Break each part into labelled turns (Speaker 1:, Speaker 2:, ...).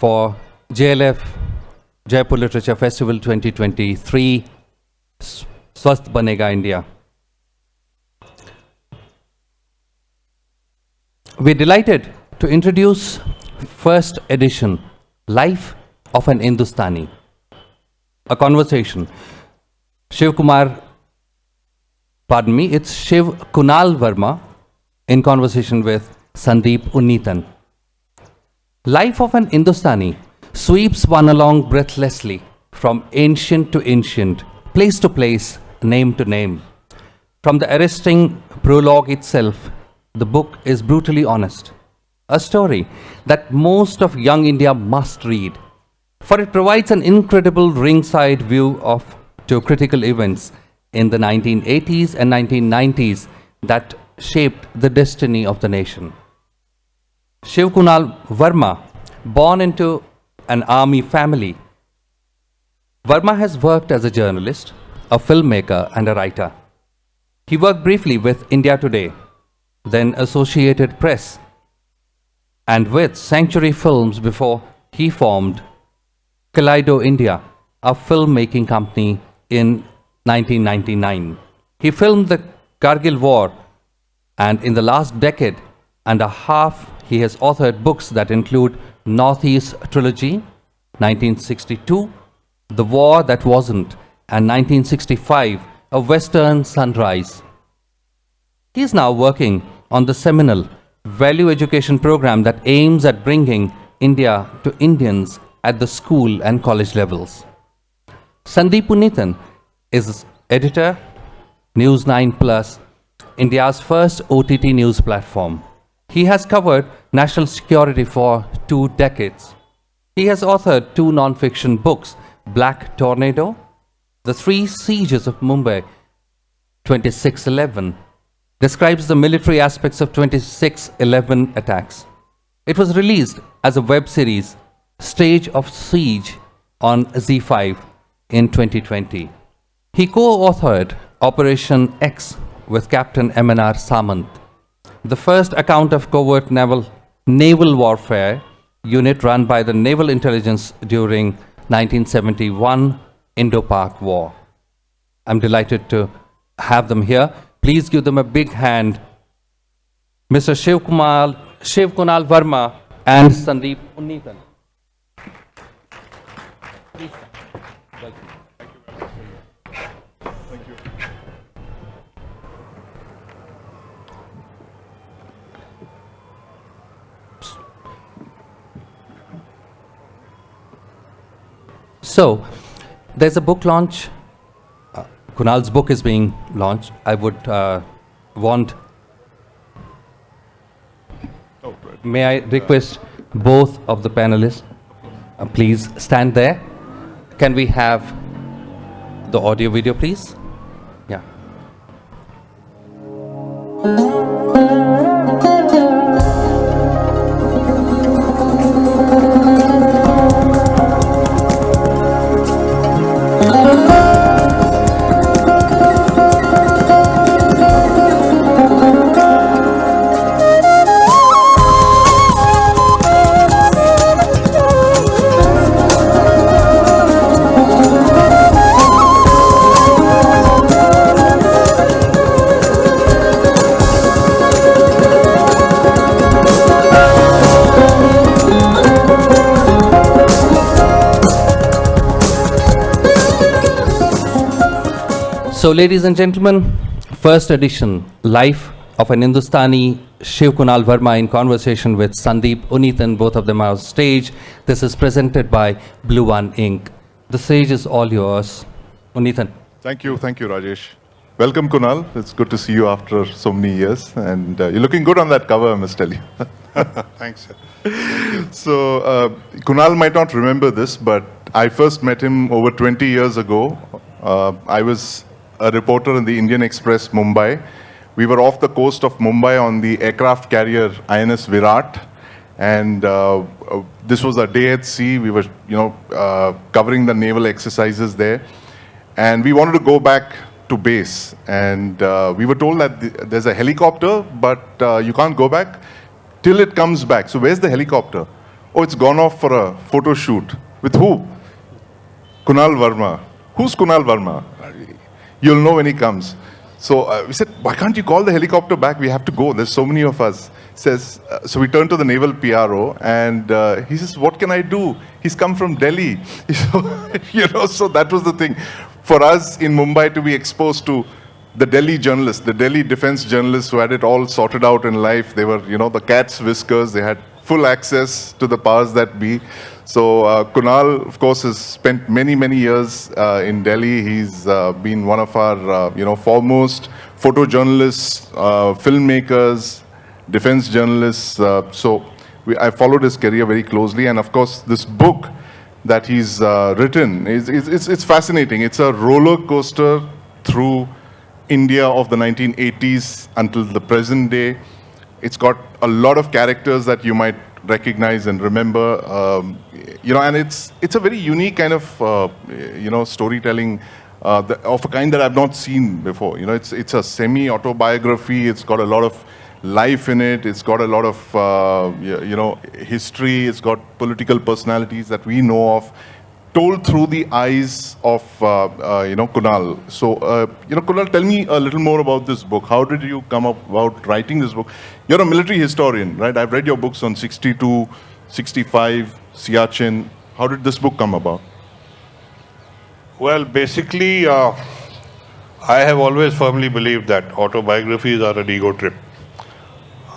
Speaker 1: for JLF Jaipur Literature Festival 2023, Swasth Banega India. We're delighted to introduce first edition, Life of an Industani, a conversation. It's Shiv Kunal Verma in conversation with Sandeep Unnithan. Life of an Industani sweeps one along breathlessly from ancient to ancient, place to place, name to name. From the arresting prologue itself, the book is brutally honest. A story that most of young India must read, for it provides an incredible ringside view of two critical events in the 1980s and 1990s that shaped the destiny of the nation. Shiv Kunal Verma, born into an army family, Verma has worked as a journalist, a filmmaker, and a writer. He worked briefly with India Today, then Associated Press, and with Sanctuary Films before he formed KaleidoIndia, a filmmaking company, in 1999. He filmed the Kargil War, and in the last decade and a half, he has authored books that include Northeast Trilogy, 1962, The War That Wasn't, and 1965, A Western Sunrise. He is now working on the seminal value education program that aims at bringing India to Indians at the school and college levels. Sandeep Unnithan is editor, News9 Plus, India's first OTT news platform. He has covered national security for 2 decades. He has authored 2 non-fiction books, Black Tornado, The Three Sieges of Mumbai, 2611, describes the military aspects of 2611 attacks. It was released as a web series, Stage of Siege, on Z5 in 2020. He co-authored Operation X with Captain MNR Samant, the first account of covert naval warfare unit run by the Naval Intelligence during 1971 Indo-Pak War. I'm delighted to have them here. Please give them a big hand. Mr. Shiv Kunal Verma and Sandeep Unnithan. Please. Welcome.
Speaker 2: Thank you.
Speaker 1: So, there's a book launch. Kunal's book is being launched. I would want, may I request both of the panelists, please stand there. Can we have the audio video, please? Yeah. So, ladies and gentlemen, first edition, Life of an Industani, Shiv Kunal Verma in conversation with Sandeep Unnithan, both of them are on stage. This is presented by Blue One Inc. The stage is all yours. Unnithan.
Speaker 2: Thank you, Rajesh. Welcome, Kunal. It's good to see you after so many years, and you're looking good on that cover, I must tell you.
Speaker 3: Thanks.
Speaker 2: So, Kunal might not remember this, but I first met him over 20 years ago. I was a reporter in the Indian Express, Mumbai. We were off the coast of Mumbai on the aircraft carrier INS Virat, and this was a day at sea. We were, covering the naval exercises there, and we wanted to go back to base. And we were told that there's a helicopter, but you can't go back till it comes back. So where's the helicopter? Oh, it's gone off for a photo shoot. With who? Kunal Verma. Who's Kunal Verma? You'll know when he comes. So we said, why can't you call the helicopter back? We have to go. There's so many of us. Says, so we turned to the naval PRO and he says, what can I do? He's come from Delhi. So that was the thing. For us in Mumbai to be exposed to the Delhi journalists, the Delhi defense journalists who had it all sorted out in life. They were, the cat's whiskers. They had full access to the powers that be. So Kunal, of course, has spent many, many years in Delhi. He's been one of our, foremost photojournalists, filmmakers, defense journalists. I followed his career very closely. And of course, this book that he's written, it's fascinating. It's a roller coaster through India of the 1980s until the present day. It's got a lot of characters that you might recognize and remember, and it's a very unique kind of, storytelling of a kind that I've not seen before. It's a semi-autobiography. It's got a lot of life in it. It's got a lot of, history. It's got political personalities that we know of, told through the eyes of, Kunal. So, Kunal, tell me a little more about this book. How did you come up about writing this book? You're a military historian, right? I've read your books on 62, 65, Siachen. How did this book come about?
Speaker 3: Well, basically, I have always firmly believed that autobiographies are an ego trip.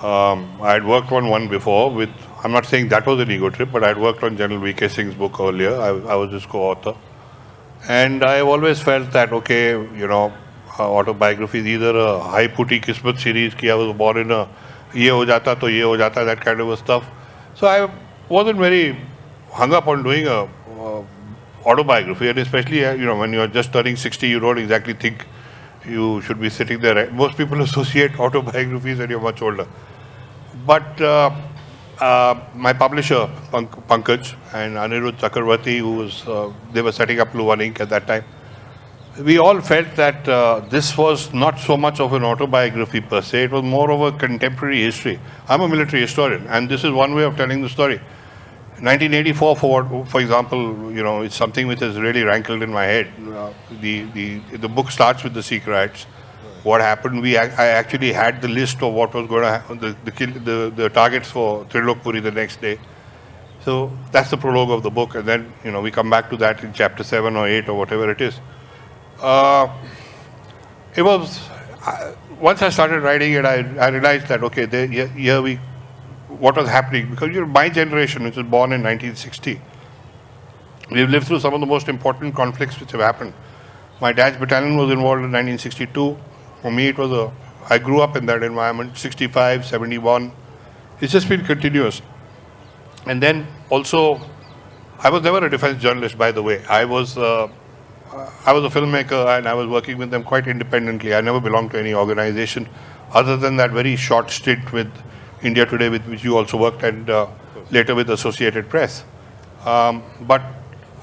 Speaker 3: I had worked on one before with, I'm not saying that was an ego trip, but I had worked on General V.K. Singh's book earlier. I was his co-author. And I've always felt that, okay, autobiography is either a high putti kismat series, ki I was born in a ye ho jata to ye ho jata, that kind of a stuff. So I wasn't very hung up on doing a autobiography, and especially, when you're just turning 60, you don't exactly think you should be sitting there. Most people associate autobiographies when you're much older. But my publisher, Pankaj, and Anirudh Chakravarti, they were setting up Blue One Ink at that time. We all felt that this was not so much of an autobiography per se, it was more of a contemporary history. I'm a military historian, and this is one way of telling the story. 1984, for example, it's something which has really rankled in my head. The book starts with the Sikh riots. What happened? I actually had the list of what was going to happen, the targets for Trilokpuri the next day. So that's the prologue of the book, and then we come back to that in chapter 7 or 8 or whatever it is. It was once I started writing it, I realized that okay, what was happening, because my generation, which was born in 1960, we've lived through some of the most important conflicts which have happened. My dad's battalion was involved in 1962. For me, I grew up in that environment, 65, 71. It's just been continuous. And then also, I was never a defense journalist, by the way. I was a filmmaker, and I was working with them quite independently. I never belonged to any organization, other than that very short stint with India Today, with which you also worked, and later with Associated Press. But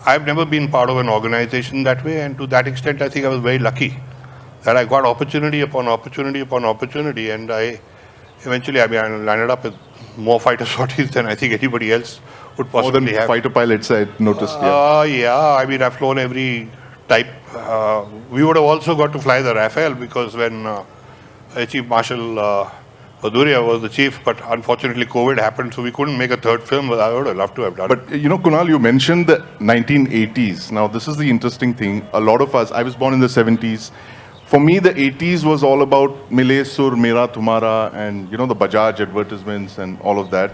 Speaker 3: I've never been part of an organization that way, and to that extent, I think I was very lucky that I got opportunity upon opportunity upon opportunity, and I landed up with more fighter sorties than I think anybody else would possibly have.
Speaker 2: More than fighter pilots, I noticed.
Speaker 3: I've flown every type. We would have also got to fly the Rafale, because when Chief Marshal Bhaduria was the chief, but unfortunately COVID happened, so we couldn't make a third film, but I would have loved to have done it.
Speaker 2: But Kunal, you mentioned the 1980s. Now, this is the interesting thing. A lot of us, I was born in the 70s. For me, the 80s was all about Mile Sur, Mera Tumhara, and the Bajaj advertisements and all of that.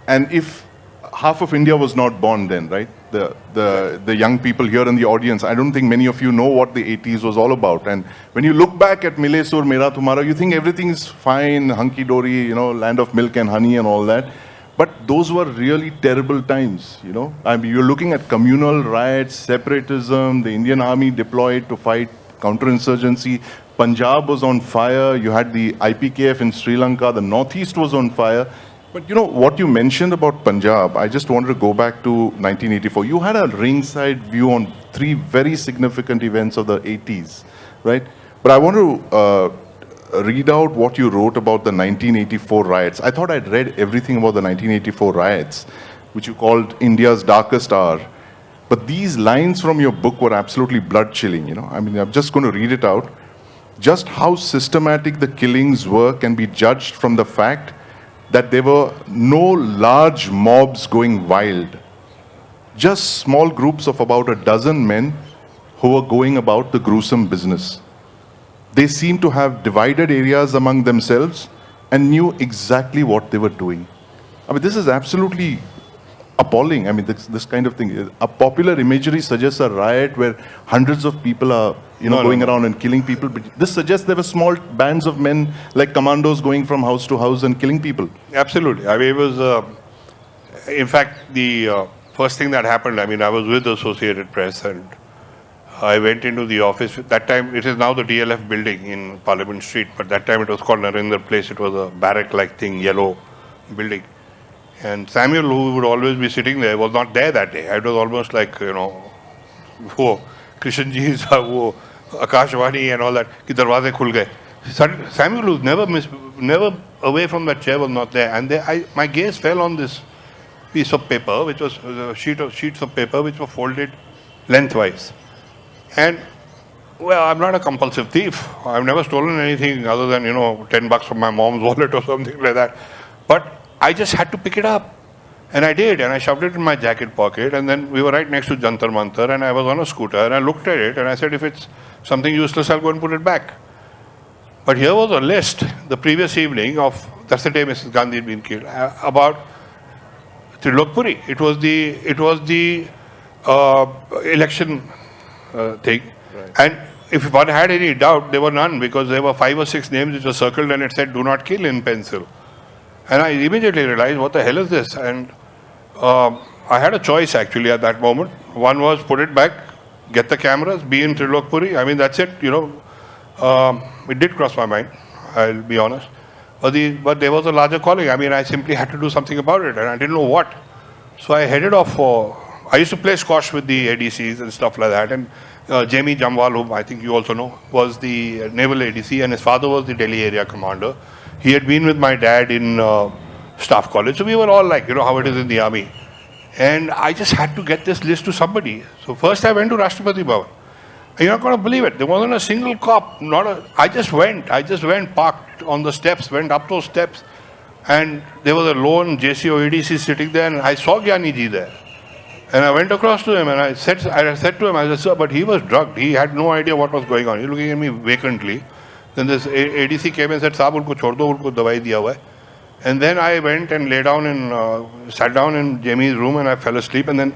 Speaker 2: And if half of India was not born then, right? The young people here in the audience, I don't think many of you know what the 80s was all about. And when you look back at Mile Sur, Mera Tumhara, you think everything is fine, hunky-dory, land of milk and honey and all that. But those were really terrible times, I mean, you're looking at communal riots, separatism, the Indian army deployed to fight counterinsurgency. Punjab was on fire. You had the IPKF in Sri Lanka. The Northeast was on fire. But what you mentioned about Punjab, I just wanted to go back to 1984. You had a ringside view on 3 very significant events of the 80s, right? But I want to read out what you wrote about the 1984 riots. I thought I'd read everything about the 1984 riots. which you called India's darkest hour. But these lines from your book were absolutely blood-chilling, you know. I mean, I'm just going to read it out. Just how systematic the killings were can be judged from the fact that there were no large mobs going wild. Just small groups of about a dozen men who were going about the gruesome business. They seemed to have divided areas among themselves and knew exactly what they were doing. I mean, this is absolutely appalling. I mean, this kind of thing. A popular imagery suggests a riot where hundreds of people are, going around and killing people. But this suggests there were small bands of men like commandos going from house to house and killing people.
Speaker 3: Absolutely. I mean, it was, in fact, the first thing that happened, I mean, I was with the Associated Press and I went into the office. That time, it is now the DLF building in Parliament Street, but that time it was called Narendra Place. It was a barrack-like thing, yellow building. And Samuel, who would always be sitting there, was not there that day. It was almost like, wo Krishan ji's wo Akashvani and all that, ki darwaze khul gaye. Samuel, who was never away from that chair, was not there. And my gaze fell on this piece of paper, which was a sheets of paper which were folded lengthwise. And, well, I'm not a compulsive thief. I've never stolen anything other than, $10 from my mom's wallet or something like that. But I just had to pick it up. And I did. And I shoved it in my jacket pocket. And then we were right next to Jantar Mantar. And I was on a scooter. And I looked at it. And I said, if it's something useless, I'll go and put it back. But here was a list the previous evening of, that's the day Mrs. Gandhi had been killed, about Trilokpuri. It was the election thing. Right. And if one had any doubt, there were none, because there were 5 or 6 names which were circled and it said, do not kill in pencil. And I immediately realized, what the hell is this? And I had a choice actually at that moment. One was put it back, get the cameras, be in Trilokpuri. I mean, that's it, It did cross my mind, I'll be honest. But there was a larger calling. I mean, I simply had to do something about it and I didn't know what. So I headed off I used to play squash with the ADCs and stuff like that. And Jamie Jamwal, whom I think you also know, was the naval ADC and his father was the Delhi area commander. He had been with my dad in staff college. So we were all like, how it is in the army. And I just had to get this list to somebody. So first I went to Rashtrapati Bhavan. And you're not going to believe it. There wasn't a single cop. I just went, parked on the steps, went up those steps. And there was a lone JCO ADC sitting there and I saw Gyani ji there. And I went across to him and I said to him, sir, but he was drugged. He had no idea what was going on. He was looking at me vacantly. Then this ADC came and said, Saab, unko chhod do, unko dawai diya hua hai. And then I went and sat down in Jamie's room and I fell asleep. And then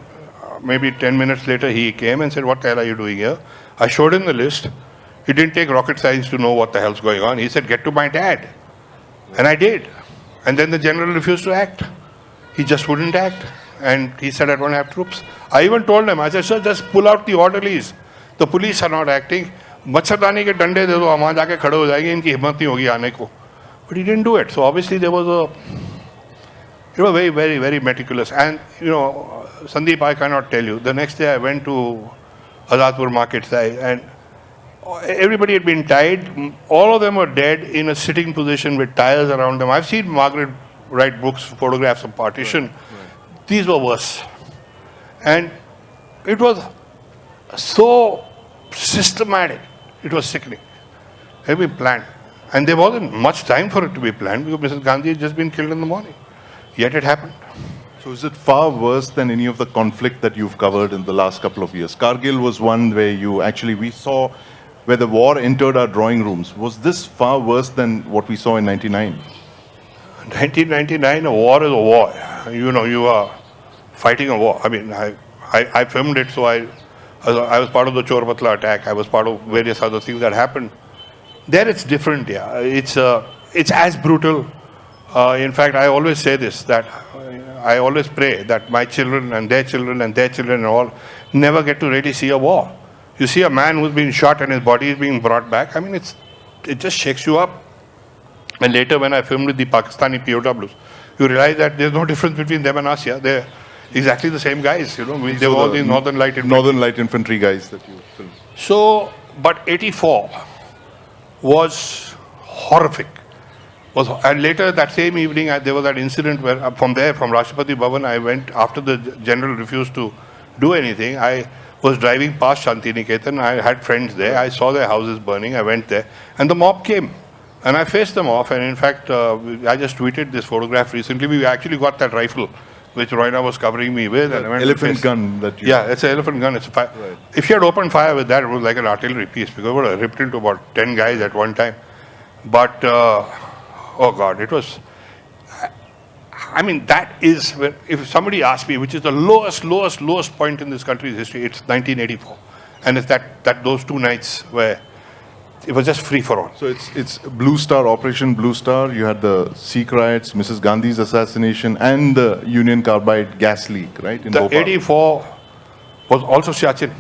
Speaker 3: maybe 10 minutes later, he came and said, what the hell are you doing here? I showed him the list. It didn't take rocket science to know what the hell's going on. He said, get to my dad. And I did. And then the general refused to act. He just wouldn't act. And he said, I don't have troops. I even told him, I said, sir, just pull out the orderlies. The police are not acting. मच्छरदानी के डंडे दे दो, हम वहाँ जाके खड़े हो जाएंगे, इनकी हिम्मत नहीं होगी आने को. But he didn't do it. So obviously there was very, very, very meticulous. And, Sandeep, I cannot tell you. The next day I went to Azadpur market side and everybody had been tied. All of them were dead in a sitting position with tires around them. I've seen Margaret write books, photographs of partition. Right. These were worse. And it was so systematic. It was sickening. It had been planned. And there wasn't much time for it to be planned because Mrs. Gandhi had just been killed in the morning. Yet it happened.
Speaker 2: So is it far worse than any of the conflict that you've covered in the last couple of years? Kargil was one where we saw where the war entered our drawing rooms. Was this far worse than what we saw in 99?
Speaker 3: 1999, a war is a war. You are fighting a war. I mean, I filmed it, so I was part of the Chor Patla attack. I was part of various other things that happened. There it's different, yeah. It's as brutal. In fact, I always say this, that I always pray that my children and their children and their children and all never get to really see a war. You see a man who's been shot and his body is being brought back. I mean, it just shakes you up. And later when I filmed with the Pakistani POWs, you realize that there's no difference between them and us, yeah. They're exactly the same guys, They were all the Northern Light Infantry.
Speaker 2: Northern Light Infantry guys that you filmed.
Speaker 3: So, but 84 was horrific. And later that same evening, there was that incident where from Rashtrapati Bhavan, I went, after the general refused to do anything, I was driving past Shantiniketan. I had friends there. I saw their houses burning. I went there. And the mob came. And I faced them off. And in fact, I just tweeted this photograph recently. We actually got that rifle, which Roina was covering me with. And I went
Speaker 2: elephant gun that you...
Speaker 3: Yeah, it's an elephant gun. It's a right. If she had opened fire with that, it was like an artillery piece, because it would have ripped into about 10 guys at one time. But, oh God, it was... I mean, that is, if somebody asked me, which is the lowest point in this country's history, it's 1984. And it's those 2 nights where it was just free for all.
Speaker 2: So it's Blue Star, Operation Blue Star. You had the Sikh riots, Mrs. Gandhi's assassination, and the Union Carbide gas leak, right? In
Speaker 3: the
Speaker 2: Bhopal.
Speaker 3: 84 was also Siachen.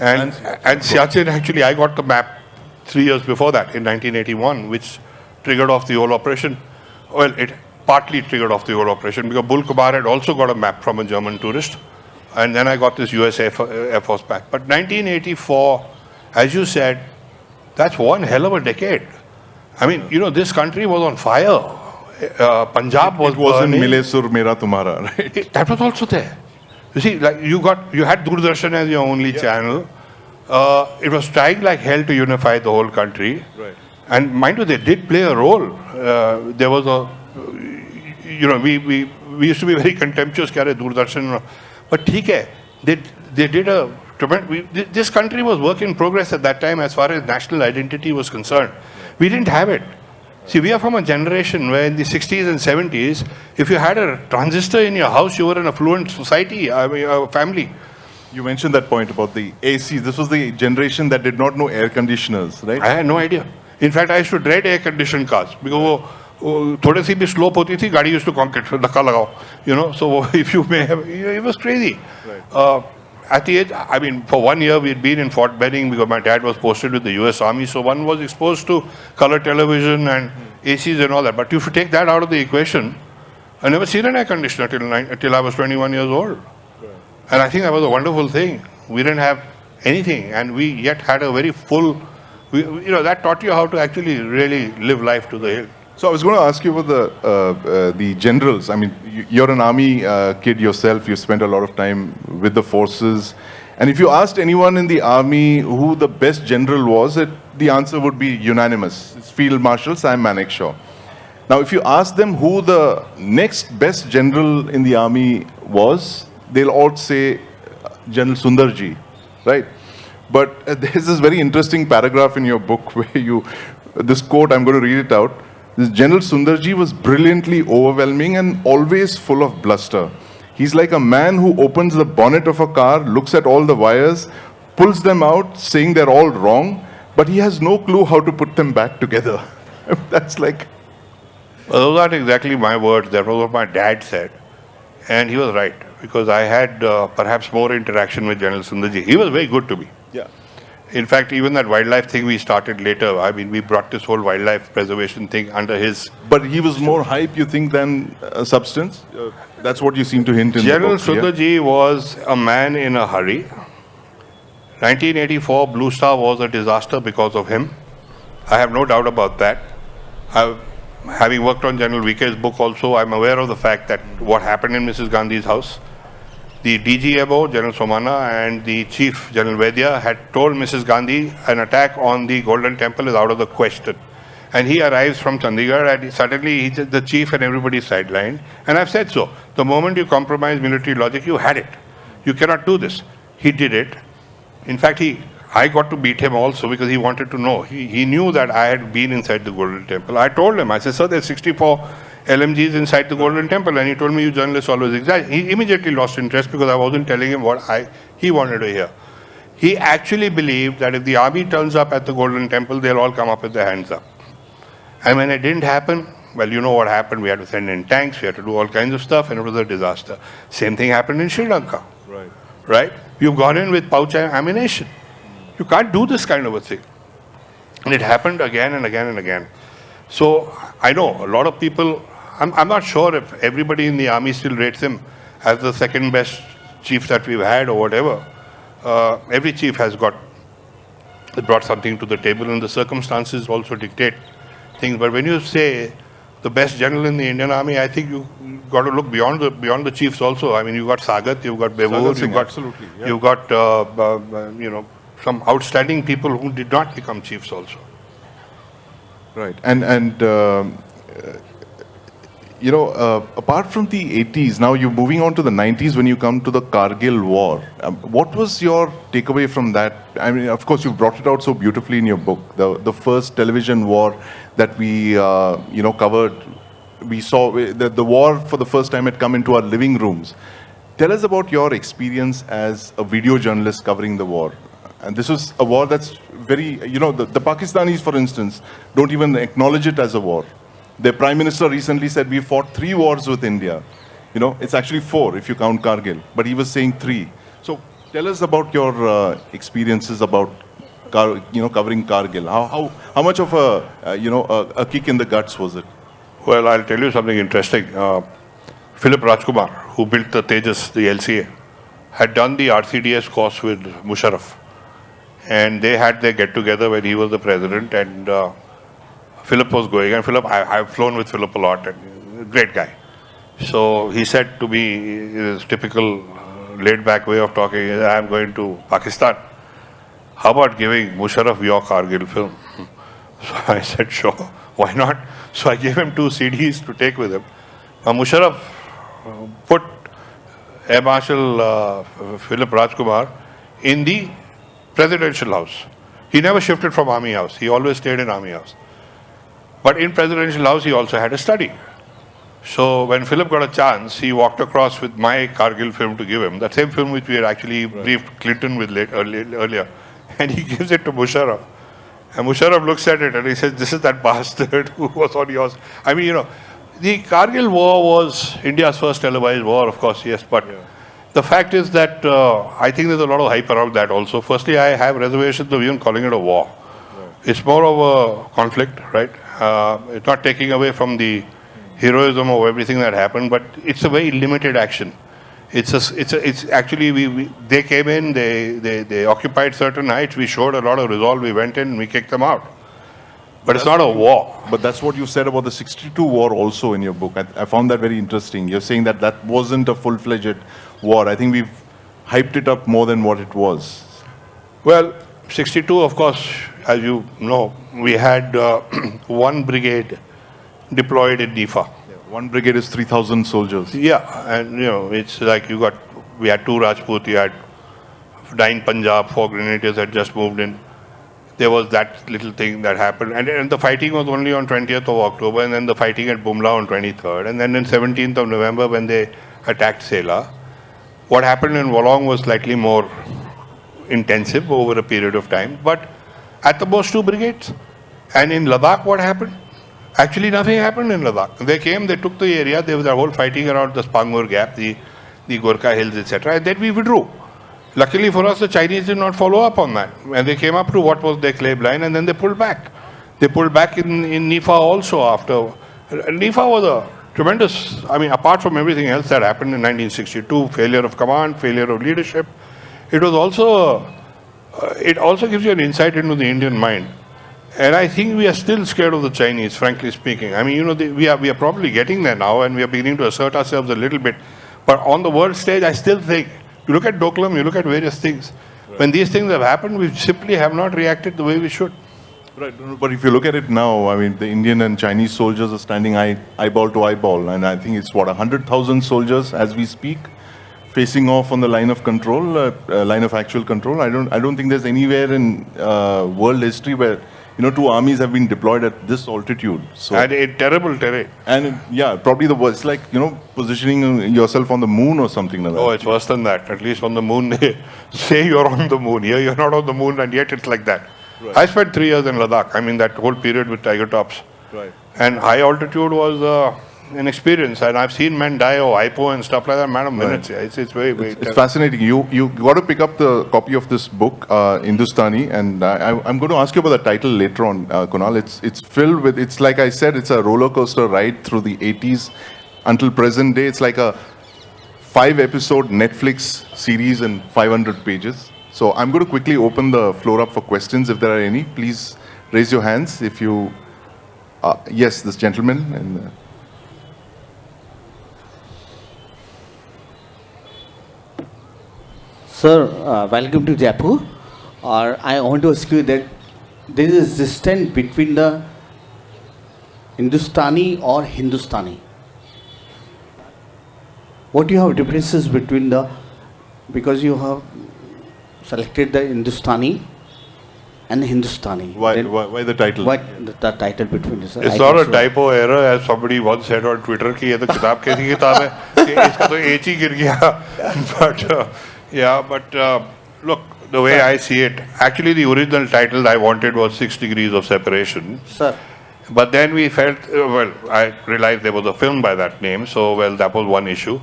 Speaker 3: And Siachen, actually, I got the map 3 years before that, in 1981, which triggered off the whole operation. Well, it partly triggered off the whole operation, because Bull Kumar had also got a map from a German tourist. And then I got this US Air Force back. But 1984, as you said, that's one hell of a decade. I mean, you know, this country was on fire. Punjab was
Speaker 2: wasn't
Speaker 3: burning.
Speaker 2: Mile Sur Mera Tumhara, right?
Speaker 3: That was also there. You see, like you had Doordarshan as your only channel. It was trying like hell to unify the whole country.
Speaker 2: Right.
Speaker 3: And mind you, they did play a role. There was a, you know, we used to be very contemptuous, kya rahe, Doordarshan. But theek hai, they did a tremendous, this country was work in progress at that time as far as national identity was concerned. We didn't have it. See, we are from a generation where in the 60s and 70s, if you had a transistor in your house, you were an affluent society, family.
Speaker 2: You mentioned that point about the AC. This was the generation that did not know air conditioners, right?
Speaker 3: I had no idea. In fact, I used to dread air-conditioned cars because थोड़ी सी भी slope होती थी, गाड़ी used to conk it, धक्का लगाओ, you know. So if you may have, it was crazy. Right. At the age, I mean, for 1 year we had been in Fort Benning because my dad was posted with the US Army, so one was exposed to color television and ACs and all that. But if you take that out of the equation, I never seen an air conditioner till I was 21 years old. Right. And I think that was a wonderful thing. We didn't have anything, and we yet had a very full, you know, that taught you how to actually really live life to the hill.
Speaker 2: So I was going to ask you about the generals. I mean, you're an army kid yourself. You spent a lot of time with the forces. And if you asked anyone in the army who the best general was, the answer would be unanimous. It's Field Marshal Sam Manekshaw. Now, if you ask them who the next best general in the army was, they'll all say General Sundarji, right? But there's this very interesting paragraph in your book where this quote, I'm going to read it out. This General Sundarji was brilliantly overwhelming and always full of bluster. He's like a man who opens the bonnet of a car, looks at all the wires, pulls them out, saying they're all wrong, but he has no clue how to put them back together. That's like...
Speaker 3: Well, those aren't exactly my words. That was what my dad said. And he was right, because I had perhaps more interaction with General Sundarji. He was very good to me.
Speaker 2: Yeah.
Speaker 3: In fact, even that wildlife thing we started later, I mean, we brought this whole wildlife preservation thing under his...
Speaker 2: But he was more hype, you think, than substance? That's what you seem to hint in
Speaker 3: General
Speaker 2: the book.
Speaker 3: Sundarji was a man in a hurry. 1984, Blue Star was a disaster because of him. I have no doubt about that. Having worked on General VK's book also, I'm aware of the fact that what happened in Mrs. Gandhi's house. The DGMO, General Somana, and the Chief, General Vaidya, had told Mrs. Gandhi an attack on the Golden Temple is out of the question. And he arrives from Chandigarh, and suddenly he's the chief and everybody's sidelined. And I've said so. The moment you compromise military logic, you had it. You cannot do this. He did it. In fact, I got to beat him also because he wanted to know. He knew that I had been inside the Golden Temple. I told him, I said, sir, there's 64 LMGs inside the Golden Temple, and he told me, you journalists always exaggerate. He immediately lost interest because I wasn't telling him what he wanted to hear. He actually believed that if the army turns up at the Golden Temple, they'll all come up with their hands up. And when it didn't happen, well, you know what happened. We had to send in tanks, we had to do all kinds of stuff, and it was a disaster. Same thing happened in Sri Lanka. Right? You've gone in with pouch ammunition. You can't do this kind of a thing. And it happened again and again and again. So I know a lot of people, I'm not sure if everybody in the army still rates him as the second best chief that we've had or whatever. Every chief has brought something to the table, and the circumstances also dictate things. But when you say the best general in the Indian Army, I think you got to look beyond the chiefs also. I mean, you've got Sagat, you've got Bevur, you've got some outstanding people who did not become chiefs also.
Speaker 2: Right. And apart from the 80s, now you're moving on to the 90s when you come to the Kargil War. What was your takeaway from that? I mean, of course, you've brought it out so beautifully in your book. The first television war that we, covered, we saw the war for the first time had come into our living rooms. Tell us about your experience as a video journalist covering the war. And this was a war that's very, the Pakistanis, for instance, don't even acknowledge it as a war. Their Prime Minister recently said, we fought 3 wars with India. It's actually 4 if you count Kargil, but he was saying 3. So tell us about your experiences about, covering Kargil. How much of a kick in the guts was it?
Speaker 3: Well, I'll tell you something interesting. Philip Rajkumar, who built the Tejas, the LCA, had done the RCDS course with Musharraf. And they had their get-together when he was the president, and Philip was going. And Philip, I've flown with Philip a lot, and great guy. So he said to me, his typical laid-back way of talking, I'm going to Pakistan. How about giving Musharraf your Kargil film? So I said, sure, why not? So I gave him 2 CDs to take with him. Musharraf put Air Marshal Philip Rajkumar in the presidential house. He never shifted from Army House. He always stayed in Army House. But in presidential house, he also had a study. So when Philip got a chance, he walked across with my Kargil film to give him, that same film which we had actually briefed Clinton with earlier. And he gives it to Musharraf. And Musharraf looks at it and he says, this is that bastard who was on yours. I mean, the Kargil War was India's first televised war, of course, yes. But the fact is that I think there's a lot of hype around that also. Firstly, I have reservations of even calling it a war. It's more of a conflict, right? It's not taking away from the heroism of everything that happened, but it's a very limited action. It's actually, they came in, they occupied certain heights, we showed a lot of resolve, we went in, we kicked them out. But it's not a war.
Speaker 2: But that's what you said about the 62 war also in your book. I found that very interesting. You're saying that wasn't a full-fledged war. I think we've hyped it up more than what it was.
Speaker 3: Well, 62, of course, as you know, we had 1 brigade deployed in Nifa.
Speaker 2: 1 brigade is 3,000 soldiers.
Speaker 3: Yeah, and it's like we had 2 Rajput, you had 9 Punjab, 4 Grenadiers had just moved in. There was that little thing that happened. And the fighting was only on 20th of October, and then the fighting at Bumla on 23rd. And then on 17th of November, when they attacked Sela, what happened in Wolong was slightly more intensive over a period of time. But at the most 2 brigades. And in Ladakh, what happened? Actually, nothing happened in Ladakh. They came, they took the area, there was a whole fighting around the Spangur Gap, the Gorkha Hills, etc. And then we withdrew. Luckily for us, the Chinese did not follow up on that. And they came up to what was their claim line, and then they pulled back. They pulled back in Nifa also after. Nifa was a tremendous, apart from everything else that happened in 1962, failure of command, failure of leadership, it also gives you an insight into the Indian mind. And I think we are still scared of the Chinese, frankly speaking. We are probably getting there now, and we are beginning to assert ourselves a little bit. But on the world stage, I still think, you look at Doklam, you look at various things. Right. When these things have happened, we simply have not reacted the way we should.
Speaker 2: Right, but if you look at it now, the Indian and Chinese soldiers are standing eyeball to eyeball, and I think it's 100,000 soldiers as we speak, facing off on the line of control, line of actual control. I don't think there's anywhere in world history where 2 armies have been deployed at this altitude. So,
Speaker 3: and in terrible terrain.
Speaker 2: And probably the worst. It's like, positioning yourself on the moon or something like that.
Speaker 3: Oh, it's worse than that. At least on the moon, they say you're on the moon. Here, you're not on the moon, and yet it's like that. Right. I spent 3 years in Ladakh. That whole period with Tiger Tops.
Speaker 2: Right.
Speaker 3: And high altitude was an experience. And I've seen men die of hypo and stuff like that, matter of minutes. Right. Yeah, it's very, very
Speaker 2: it's fascinating. You got to pick up the copy of this book, Industani, and I'm going to ask you about the title later on, Kunal. It's filled with, it's like I said, it's a roller coaster ride through the 80s until present day. It's like a 5-episode Netflix series in 500 pages. So I'm going to quickly open the floor up for questions if there are any. Please raise your hands if you Yes, this gentleman. And,
Speaker 4: Sir, welcome to Jaipur. I want to ask you that there is distance between the Hindustani or Hindustani. What do you have differences between the, because you have selected the Hindustani and the Hindustani.
Speaker 2: why the title?
Speaker 4: What the title between this?
Speaker 3: It's not a typo error, as somebody once said on Twitter, कि ये तो किताब कैसी किताब है, कि इसका तो H ही गिर गया. But look, the way I see it, actually the original title I wanted was 6 Degrees of Separation.
Speaker 4: Sir.
Speaker 3: But then we felt, I realized there was a film by that name, so that was one issue.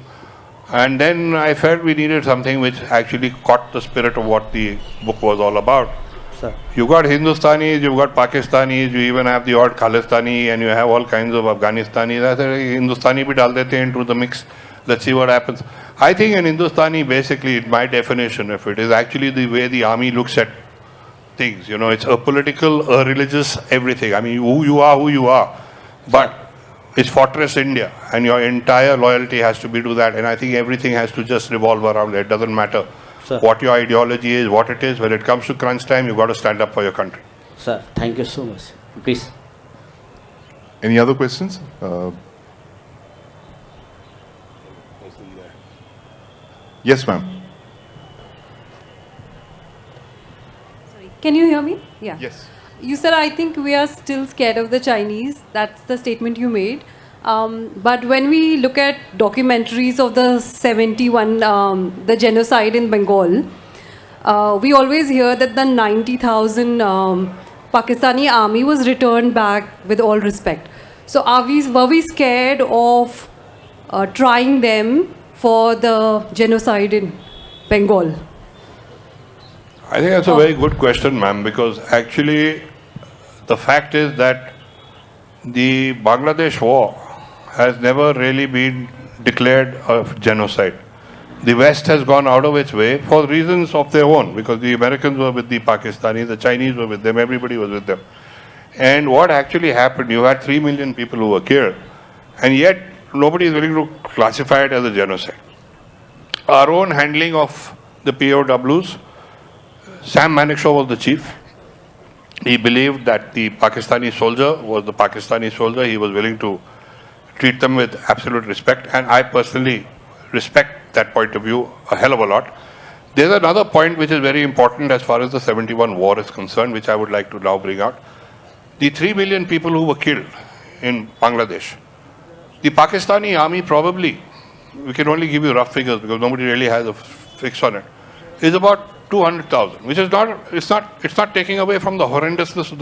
Speaker 3: And then I felt we needed something which actually caught the spirit of what the book was all about.
Speaker 4: Sir.
Speaker 3: You've got Hindustanis, you've got Pakistanis, you even have the odd Khalistani, and you have all kinds of Afghanistanis. I said, Hindustani bhi dal dete into the mix. Let's see what happens. I think an Hindustani, basically, my definition of it is actually the way the army looks at things. You know, it's a political, a religious, everything. I mean, who you are. But it's Fortress India, and your entire loyalty has to be to that. And I think everything has to just revolve around it. It doesn't matter
Speaker 4: Sir.
Speaker 3: what your ideology is, what it is. When it comes to crunch time, you've got to stand up for your country.
Speaker 4: Sir, thank you so much. Please.
Speaker 2: Any other questions? Yes, ma'am.
Speaker 5: Can you hear me? Yeah.
Speaker 2: Yes.
Speaker 5: You said, I think we are still scared of the Chinese. That's the statement you made. But when we look at documentaries of the 71, the genocide in Bengal, we always hear that the 90,000 Pakistani army was returned back with all respect. So were we scared of trying them for the genocide in Bengal?
Speaker 3: I think that's a very good question, ma'am, because actually the fact is that the Bangladesh war has never really been declared a genocide. The West has gone out of its way for reasons of their own, because the Americans were with the Pakistanis, the Chinese were with them, everybody was with them. And what actually happened, you had 3 million people who were killed, and yet nobody is willing to classify it as a genocide. Our own handling of the POWs, Sam Manekshaw was the chief. He believed that the Pakistani soldier was the Pakistani soldier. He was willing to treat them with absolute respect, and I personally respect that point of view a hell of a lot. There's another point which is very important as far as the 71 war is concerned, which I would like to now bring out. The 3 million people who were killed in Bangladesh, the Pakistani army probably, we can only give you rough figures because nobody really has a fix on it, is about 200,000, which is it's not taking away from the horrendousness of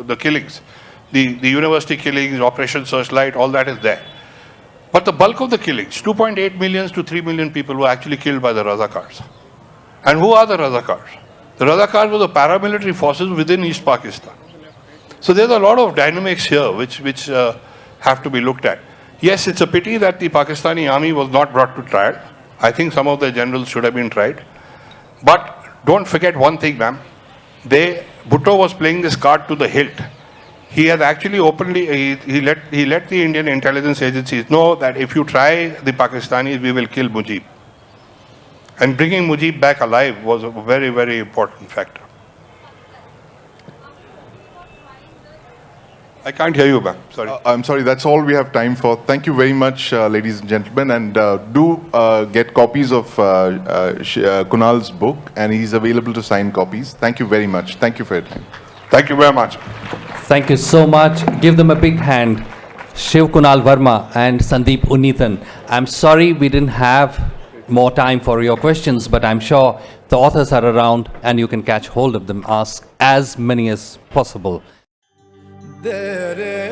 Speaker 3: the killings, the university killings, Operation Searchlight, all that is there. But the bulk of the killings, 2.8 million to 3 million people were actually killed by the Razakars. And who are the Razakars? The Razakars were the paramilitary forces within East Pakistan. So there's a lot of dynamics here which have to be looked at. Yes, it's a pity that the Pakistani army was not brought to trial. I think some of the generals should have been tried. But don't forget one thing, ma'am. Bhutto was playing this card to the hilt. He has actually openly, he let the Indian intelligence agencies know that if you try the Pakistanis, we will kill Mujib. And bringing Mujib back alive was a very, very important factor. I can't hear you, ma'am. Sorry.
Speaker 2: I'm sorry, that's all we have time for. Thank you very much, ladies and gentlemen. And do get copies of Kunal's book, and he's available to sign copies. Thank you very much. Thank you for your time.
Speaker 3: Thank you very much.
Speaker 1: Thank you so much. Give them a big hand. Shiv Kunal Verma and Sandeep Unnithan. I'm sorry we didn't have more time for your questions, but I'm sure the authors are around and you can catch hold of them, ask as many as possible.
Speaker 6: There